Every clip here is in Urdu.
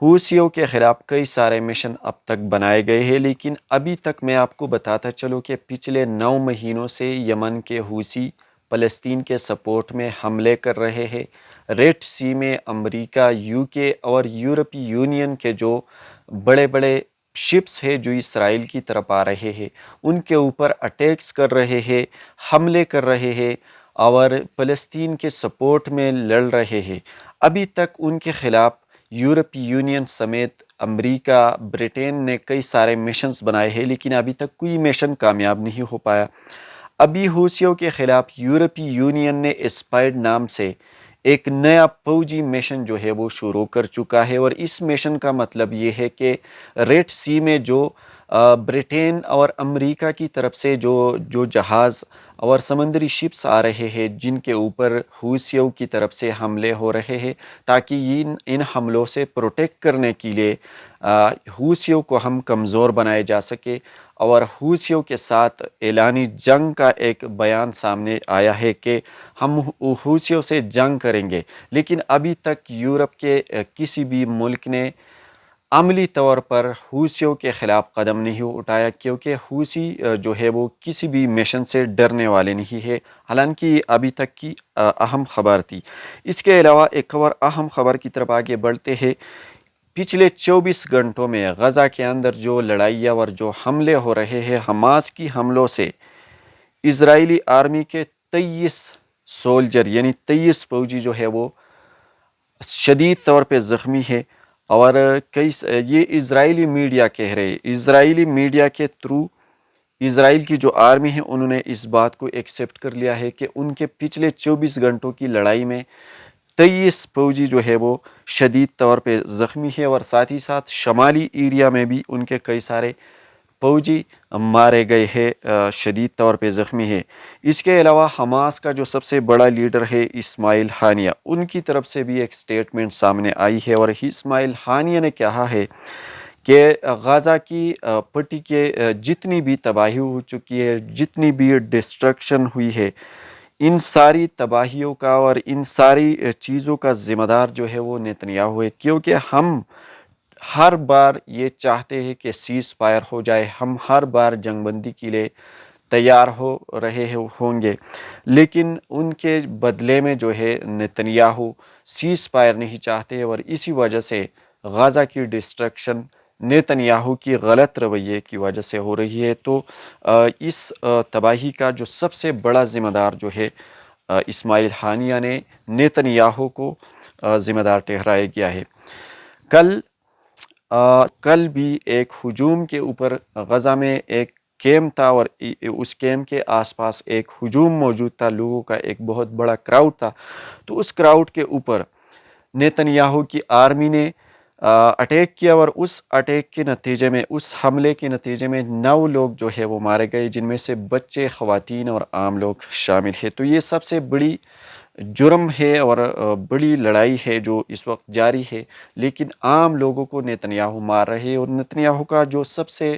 حوثیوں کے خلاف کئی سارے مشن اب تک بنائے گئے ہیں، لیکن ابھی تک میں آپ کو بتاتا چلوں کہ پچھلے 9 مہینوں سے یمن کے حوثی فلسطین کے سپورٹ میں حملے کر رہے ہیں۔ ریڈ سی میں امریکہ، UK اور یورپی یونین کے جو بڑے بڑے شپس ہیں جو اسرائیل کی طرف آ رہے ہیں، ان کے اوپر اٹیکس کر رہے ہیں، حملے کر رہے ہیں اور فلسطین کے سپورٹ میں لڑ رہے ہیں۔ ابھی تک ان کے خلاف یورپی یونین سمیت امریکہ، برطین نے کئی سارے مشنز بنائے ہیں، لیکن ابھی تک کوئی مشن کامیاب نہیں ہو پایا۔ ابھی حوثیوں کے خلاف یورپی یونین نے اسپائرڈ نام سے ایک نیا فوجی مشن جو ہے وہ شروع کر چکا ہے، اور اس مشن کا مطلب یہ ہے کہ ریڈ سی میں جو برطین اور امریکہ کی طرف سے جو جہاز اور سمندری شپس آ رہے ہیں جن کے اوپر حوثیوں کی طرف سے حملے ہو رہے ہیں، تاکہ ان حملوں سے پروٹیکٹ کرنے کے لیے حوثیوں کو ہم کمزور بنائے جا سکے، اور حوثیوں کے ساتھ اعلانی جنگ کا ایک بیان سامنے آیا ہے کہ ہم حوثیوں سے جنگ کریں گے۔ لیکن ابھی تک یورپ کے کسی بھی ملک نے عملی طور پر حوثیوں کے خلاف قدم نہیں اٹھایا، کیونکہ حوثی جو ہے وہ کسی بھی مشن سے ڈرنے والے نہیں ہے، حالانکہ یہ ابھی تک کی اہم خبر تھی۔ اس کے علاوہ ایک اور اہم خبر کی طرف آگے بڑھتے ہیں۔ پچھلے 24 گھنٹوں میں غزہ کے اندر جو لڑائیاں اور جو حملے ہو رہے ہیں، حماس کی حملوں سے اسرائیلی آرمی کے 23 سولجر یعنی 23 فوجی جو ہے وہ شدید طور پہ زخمی ہے، اور یہ اسرائیلی میڈیا کہہ رہے، اسرائیلی میڈیا کے تھرو اسرائیل کی جو آرمی ہے انہوں نے اس بات کو ایکسیپٹ کر لیا ہے کہ ان کے پچھلے 24 گھنٹوں کی لڑائی میں 23 فوجی جو ہے وہ شدید طور پہ زخمی ہے، اور ساتھ ہی ساتھ شمالی ایریا میں بھی ان کے کئی سارے فوجی مارے گئے ہیں، شدید طور پہ زخمی ہے۔ اس کے علاوہ حماس کا جو سب سے بڑا لیڈر ہے اسماعیل ہانیہ، ان کی طرف سے بھی ایک سٹیٹمنٹ سامنے آئی ہے، اور اسماعیل ہانیہ نے کہا ہے کہ غزہ کی پٹی کے جتنی بھی تباہی ہو چکی ہے، جتنی بھی ڈسٹرکشن ہوئی ہے، ان ساری تباہیوں کا اور ان ساری چیزوں کا ذمہ دار جو ہے وہ نیتنیاہو ہے، کیونکہ ہم ہر بار یہ چاہتے ہیں کہ سیز فائر ہو جائے، ہم ہر بار جنگ بندی کے لیے تیار ہو رہے ہوں گے، لیکن ان کے بدلے میں جو ہے نیتنیاہو سیز فائر نہیں چاہتے، اور اسی وجہ سے غزہ کی ڈسٹرکشن نیتنیاہو کی غلط رویے کی وجہ سے ہو رہی ہے۔ تو اس تباہی کا جو سب سے بڑا ذمہ دار جو ہے اسماعیل ہانیہ نے نیتنیاہو کو ذمہ دار ٹھہرایا گیا ہے۔ کل بھی ایک ہجوم کے اوپر غزہ میں ایک کیمپ تھا، اور اس کیمپ کے آس پاس ایک ہجوم موجود تھا، لوگوں کا ایک بہت بڑا کراؤڈ تھا، تو اس کراؤڈ کے اوپر نیتنیاہو کی آرمی نے اٹیک کیا، اور اس اٹیک کے نتیجے میں، اس حملے کے نتیجے میں 9 لوگ جو ہے وہ مارے گئے، جن میں سے بچے، خواتین اور عام لوگ شامل ہیں۔ تو یہ سب سے بڑی جرم ہے اور بڑی لڑائی ہے جو اس وقت جاری ہے، لیکن عام لوگوں کو نیتنیاہو مار رہے ہیں، اور نیتنیاہو کا جو سب سے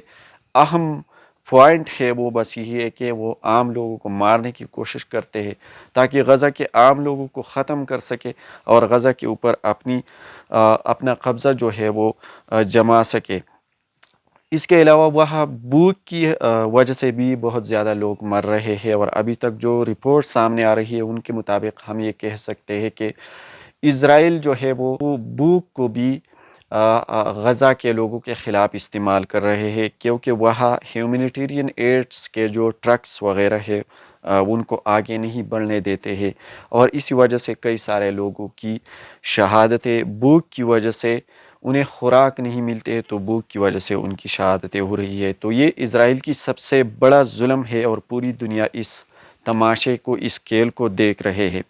اہم پوائنٹ ہے وہ بس یہی ہے کہ وہ عام لوگوں کو مارنے کی کوشش کرتے ہیں تاکہ غزہ کے عام لوگوں کو ختم کر سکے، اور غزہ کے اوپر اپنا قبضہ جو ہے وہ جما سکے۔ اس کے علاوہ وہاں بھوک کی وجہ سے بھی بہت زیادہ لوگ مر رہے ہیں، اور ابھی تک جو رپورٹ سامنے آ رہی ہے ان کے مطابق ہم یہ کہہ سکتے ہیں کہ اسرائیل جو ہے وہ بھوک کو بھی غزہ کے لوگوں کے خلاف استعمال کر رہے ہیں، کیونکہ وہاں ہیومینیٹیرین ایڈز کے جو ٹرکس وغیرہ ہے ان کو آگے نہیں بڑھنے دیتے ہیں، اور اسی وجہ سے کئی سارے لوگوں کی شہادتیں بھوک کی وجہ سے، انہیں خوراک نہیں ملتے تو بھوک کی وجہ سے ان کی شہادتیں ہو رہی ہے۔ تو یہ اسرائیل کی سب سے بڑا ظلم ہے، اور پوری دنیا اس تماشے کو، اس کھیل کو دیکھ رہے ہیں۔